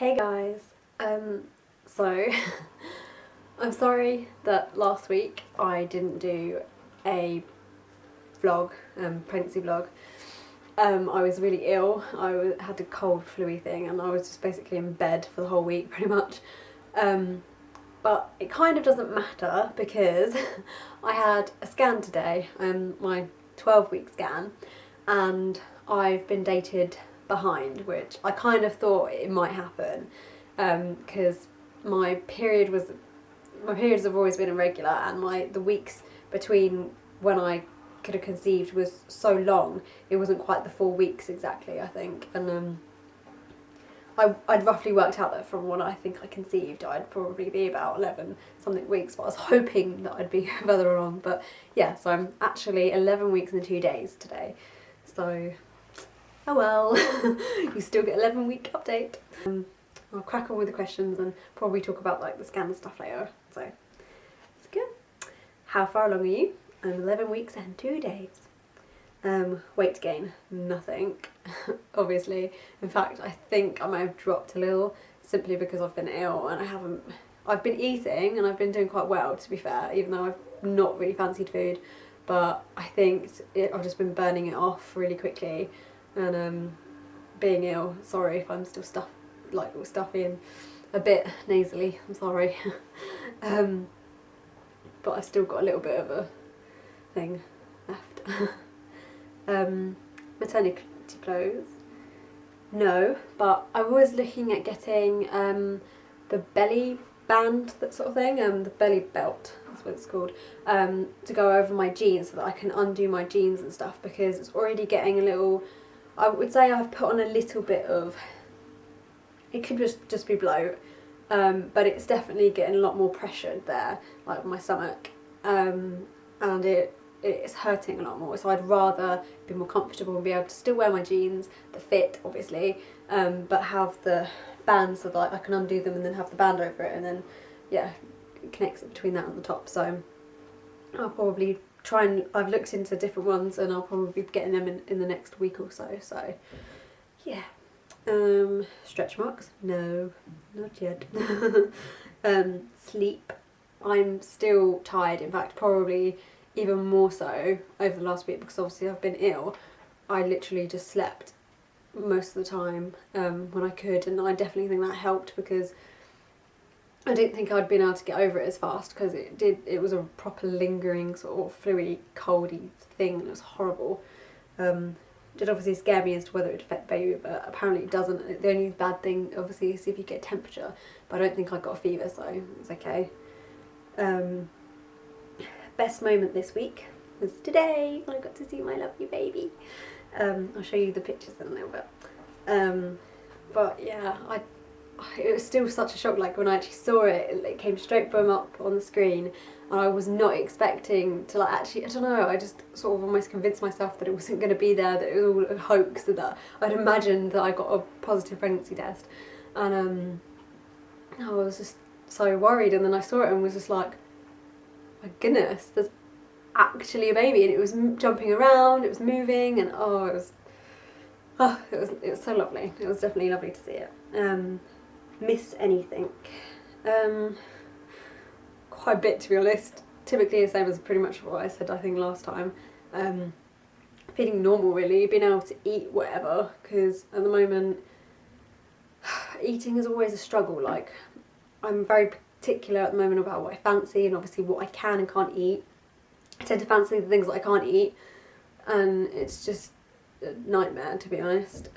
Hey guys, so I'm sorry that last week I didn't do a vlog, pregnancy vlog. I was really ill. Had a cold flu-y thing and I was just basically in bed for the whole week pretty much. But it kind of doesn't matter because I had a scan today, my 12-week scan, and I've been dated behind, which I kind of thought it might happen because my periods have always been irregular, and the weeks between when I could have conceived was so long. It wasn't quite the 4 weeks exactly, I think, and I'd roughly worked out that from when I think I conceived I'd probably be about 11 something weeks, but I was hoping that I'd be further along. But yeah, so I'm actually 11 weeks and 2 days today, so oh well. You still get 11-week update. I'll crack on with the questions and probably talk about like the scan and stuff later, so it's good. How far along are you? I'm 11 weeks and 2 days. Weight gain, nothing, obviously. In fact, I think I might have dropped a little simply because I've been ill and I've been eating and I've been doing quite well, to be fair, even though I've not really fancied food, but I think I've just been burning it off really quickly and being ill. Sorry if I'm still all stuffy and a bit nasally, I'm sorry. But I've still got a little bit of a thing left. Maternity clothes, no, but I was looking at getting the belly band, that sort of thing, the belly belt, that's what it's called, to go over my jeans so that I can undo my jeans and stuff, because it's already getting a little, I would say I've put on a little bit of, it could just be bloat, but it's definitely getting a lot more pressured there, like my stomach, and it's hurting a lot more, so I'd rather be more comfortable and be able to still wear my jeans that fit, obviously, but have the band so that I can undo them and then have the band over it, and then yeah, it connects between that and the top. So I'll probably try and, I've looked into different ones and I'll probably be getting them in the next week or so, so yeah. Stretch marks? No, not yet. Sleep. I'm still tired, in fact probably even more so over the last week because obviously I've been ill. I literally just slept most of the time when I could, and I definitely think that helped because I didn't think I'd been able to get over it as fast, because it was a proper lingering sort of flu-y, coldy thing, and it was horrible. Did obviously scare me as to whether it would affect baby, but apparently it doesn't. The only bad thing obviously is if you get temperature, but I don't think I got a fever, so it's okay. Best moment this week was today when I got to see my lovely baby. I'll show you the pictures in a little bit. But yeah, it was still such a shock. Like when I actually saw it, it came straight from up on the screen, and I was not expecting to like actually, I don't know, I just sort of almost convinced myself that it wasn't going to be there, that it was all a hoax, and that I'd imagined that I got a positive pregnancy test, and I was just so worried, and then I saw it and was just like, my goodness, there's actually a baby, and it was jumping around, it was moving, and it was so lovely. It was definitely lovely to see it. Miss anything? Quite a bit, to be honest. Typically the same as pretty much what I said I think last time. Feeling normal really, being able to eat whatever, because at the moment eating is always a struggle. Like I'm very particular at the moment about what I fancy and obviously what I can and can't eat. I tend to fancy the things that I can't eat, and it's just a nightmare, to be honest.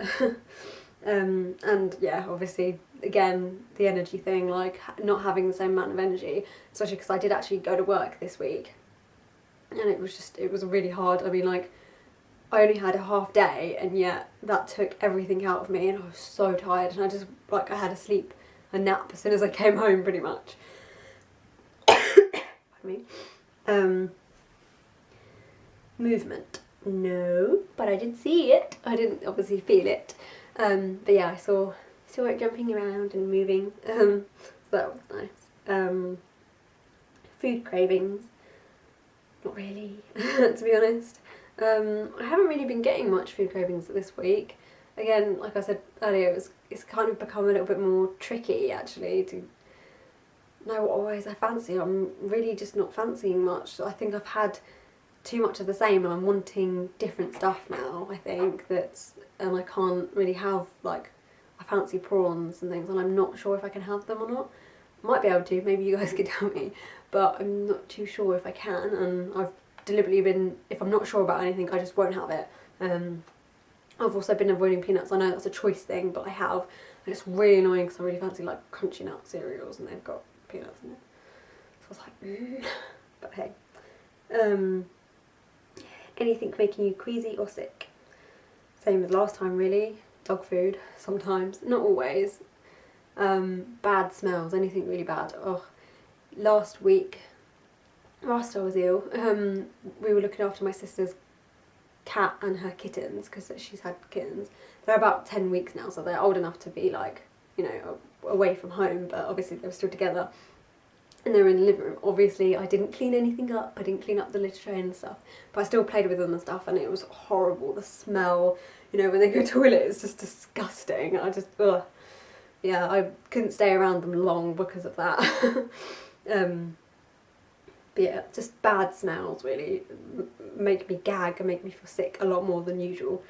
And yeah, obviously again the energy thing, like not having the same amount of energy, especially because I did actually go to work this week, and it was really hard. I mean, like I only had a half day and yet that took everything out of me, and I was so tired, and I just like I had a nap as soon as I came home pretty much. Pardon me. Movement, no, but I did see it. I didn't obviously feel it, but yeah, I saw it jumping around and moving, so that was nice. Food cravings, not really, to be honest. I haven't really been getting much food cravings this week. again, like I said earlier, it's kind of become a little bit more tricky actually to know what always I fancy. I'm really just not fancying much. I think I've had too much of the same and I'm wanting different stuff now, I think, and I can't really have, like, I fancy prawns and things and I'm not sure if I can have them or not. Might be able to, maybe you guys could tell me, but I'm not too sure if I can, and I've deliberately been, if I'm not sure about anything, I just won't have it. I've also been avoiding peanuts. I know that's a choice thing, but I have, and it's really annoying because I really fancy like crunchy nut cereals and they've got peanuts in it. So I was like, but hey. Anything making you queasy or sick? Same as last time really. Dog food, sometimes, not always. Bad smells, anything really bad. Oh, last week, whilst I was ill, we were looking after my sister's cat and her kittens, because she's had kittens. They're about 10 weeks now, so they're old enough to be like, you know, away from home, but obviously they were still together. And they were in the living room. Obviously I didn't clean anything up, I didn't clean up the litter tray and stuff, but I still played with them and stuff, and it was horrible. The smell, you know, when they go to the toilet, it's just disgusting. I just, ugh. Yeah, I couldn't stay around them long because of that. But yeah, just bad smells really make me gag and make me feel sick a lot more than usual.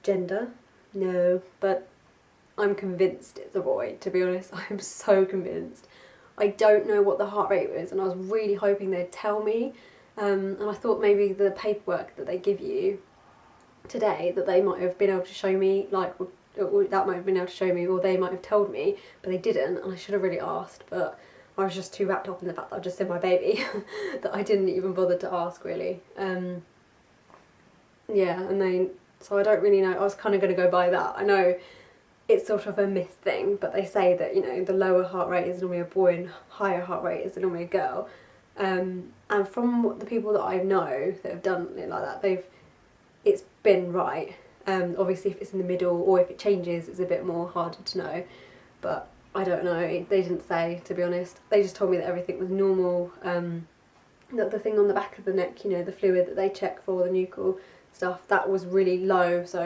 Gender? No, but I'm convinced it's a boy, to be honest. I'm so convinced. I don't know what the heart rate is, and I was really hoping they'd tell me. And I thought maybe the paperwork that they give you today, that they might have been able to show me, like, or that might have been able to show me, or they might have told me, but they didn't, and I should have really asked, but I was just too wrapped up in the fact that I've just seen my baby that I didn't even bother to ask really. Yeah, and so I don't really know. I was kind of going to go by that. I know it's sort of a myth thing, but they say that, you know, the lower heart rate is normally a boy and higher heart rate is normally a girl. And from the people that I know that have done it like that, it's been right. Obviously if it's in the middle or if it changes, it's a bit more harder to know, but I don't know. They didn't say, to be honest. They just told me that everything was normal. That the thing on the back of the neck, you know, the fluid that they check for, the nuchal stuff, that was really low, so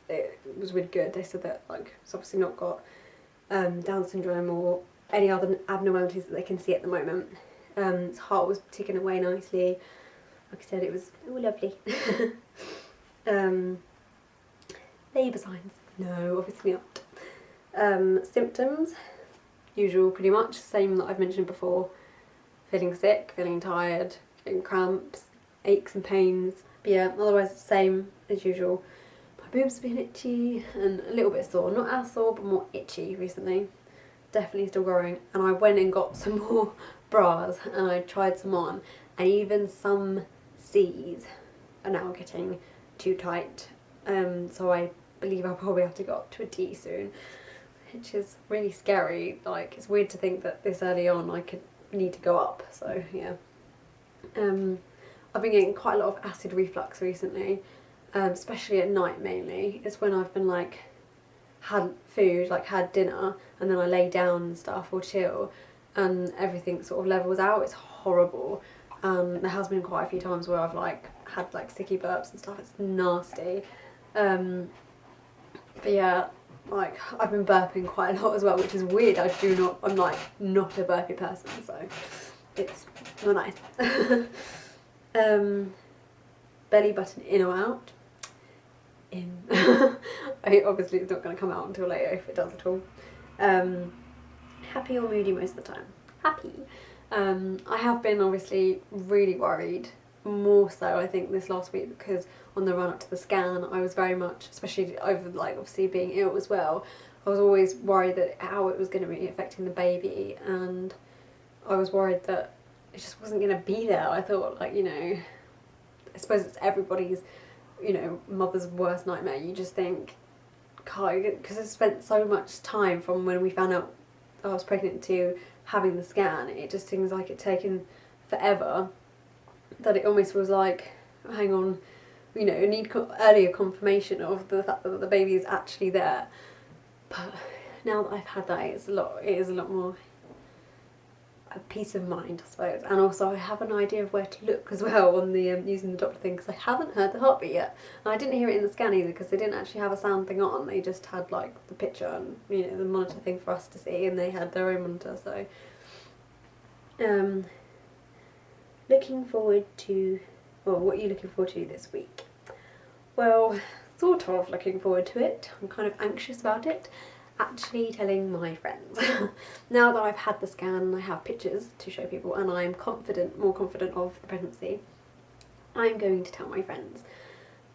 it was really good. They said that, like, it's obviously not got Down syndrome or any other abnormalities that they can see at the moment. Its heart was ticking away nicely. Like I said, it was all lovely. Labour signs? No, obviously not. Symptoms, usual pretty much, same that I've mentioned before. Feeling sick, feeling tired, getting cramps, aches and pains. But yeah, otherwise it's the same as usual. My boobs have been itchy and a little bit sore. Not as sore, but more itchy recently. Definitely still growing. And I went and got some more bras and I tried some on. And even some C's are now getting too tight. So I believe I'll probably have to go up to a D soon, which is really scary. Like, it's weird to think that this early on I could need to go up, so yeah. I've been getting quite a lot of acid reflux recently, especially at night mainly. It's when I've been like, had food, like had dinner, and then I lay down and stuff or chill, and everything sort of levels out. It's horrible. There has been quite a few times where I've like had like sticky burps and stuff. It's nasty. But yeah, like I've been burping quite a lot as well, which is weird. I'm like not a burpy person, so it's not nice. Belly button in or out? In. Obviously it's not going to come out until later if it does at all. Happy or moody most of the time? Happy. I have been obviously really worried, more so I think this last week, because on the run up to the scan I was very much, especially over like obviously being ill as well, I was always worried that how it was going to be affecting the baby, and I was worried that it just wasn't going to be there. I thought, like, you know, I suppose it's everybody's, you know, mother's worst nightmare. You just think, God, because I spent so much time from when we found out I was pregnant to having the scan, it just seems like it's taken forever, that it almost was like, hang on, you know, need earlier confirmation of the fact that the baby is actually there. But now that I've had that, it is a lot more peace of mind, I suppose. And also I have an idea of where to look as well on the using the doctor thing, because I haven't heard the heartbeat yet. And I didn't hear it in the scan either, because they didn't actually have a sound thing on. They just had like the picture and, you know, the monitor thing for us to see, and they had their own monitor. So looking forward to, well, what are you looking forward to this week? Well, sort of looking forward to it. I'm kind of anxious about it. Actually telling my friends. Now that I've had the scan and I have pictures to show people and I'm confident, more confident of the pregnancy, I'm going to tell my friends.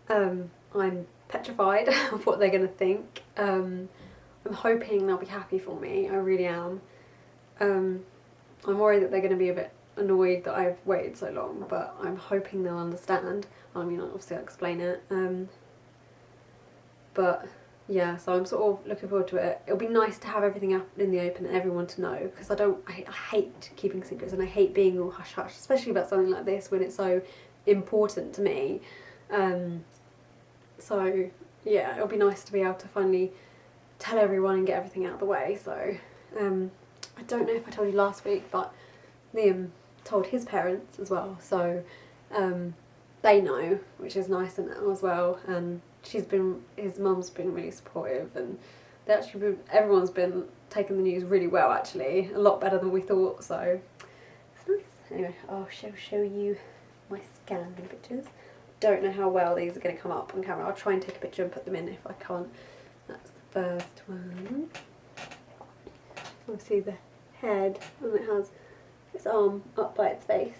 I'm petrified of what they're going to think. I'm hoping they'll be happy for me, I really am. I'm worried that they're going to be a bit annoyed that I've waited so long, but I'm hoping they'll understand. I mean, obviously I'll explain it. But yeah, so I'm sort of looking forward to it. It'll be nice to have everything out in the open and everyone to know, because I hate keeping secrets, and I hate being all hush hush, especially about something like this when it's so important to me. So yeah, it'll be nice to be able to finally tell everyone and get everything out of the way. So I don't know if I told you last week, but Liam told his parents as well, so they know, which is nice and as well. And his mum's been really supportive, and everyone's been taking the news really well, actually, a lot better than we thought, so it's nice. Anyway, I'll show you my scan pictures. Don't know how well these are going to come up on camera. I'll try and take a picture and put them in if I can't. That's the first one. Obviously the head, and it has its arm up by its face,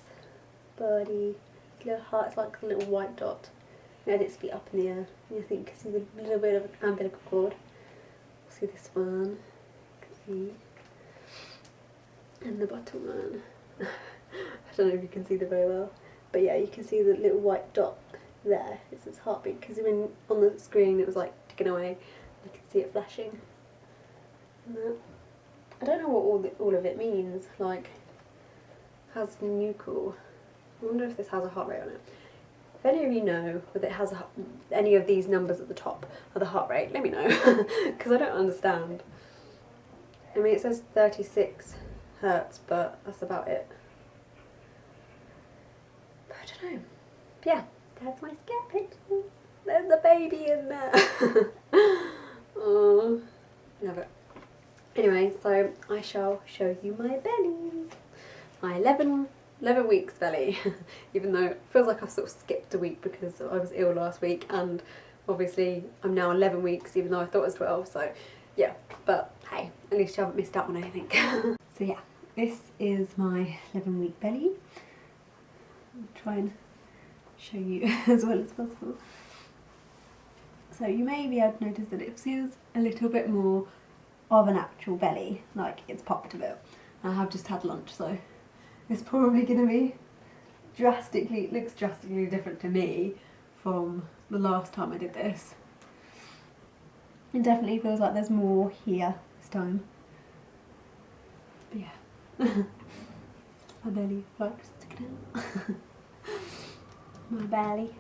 body, little heart, it's like a little white dot. It had its feet up in the air. I think you can see the little bit of umbilical cord. See this one, you can see, and the bottom one. I don't know if you can see them very well, but yeah, you can see the little white dot there. It's its heartbeat, because when on the screen it was like ticking away. You can see it flashing. And that. I don't know what all of it means. Like, has nuchal. I wonder if this has a heart rate on it. If any of you know whether it has any of these numbers at the top of the heart rate, let me know, because I don't understand. I mean, it says 36 hertz, but that's about it. But I don't know. But yeah, that's my scare pictures. There's a baby in there. Oh, love it. Anyway, so I shall show you my belly. My 11 weeks belly, even though it feels like I've sort of skipped a week because I was ill last week, and obviously I'm now 11 weeks even though I thought it was 12, so yeah, but hey, at least you haven't missed out on anything. So yeah, this is my 11-week belly. I'll try and show you as well as possible. So you may be able to notice that it feels a little bit more of an actual belly, like it's popped a bit. I have just had lunch, so it's probably going to be looks drastically different to me from the last time I did this. It definitely feels like there's more here this time. But yeah, my belly like sticking out. My belly.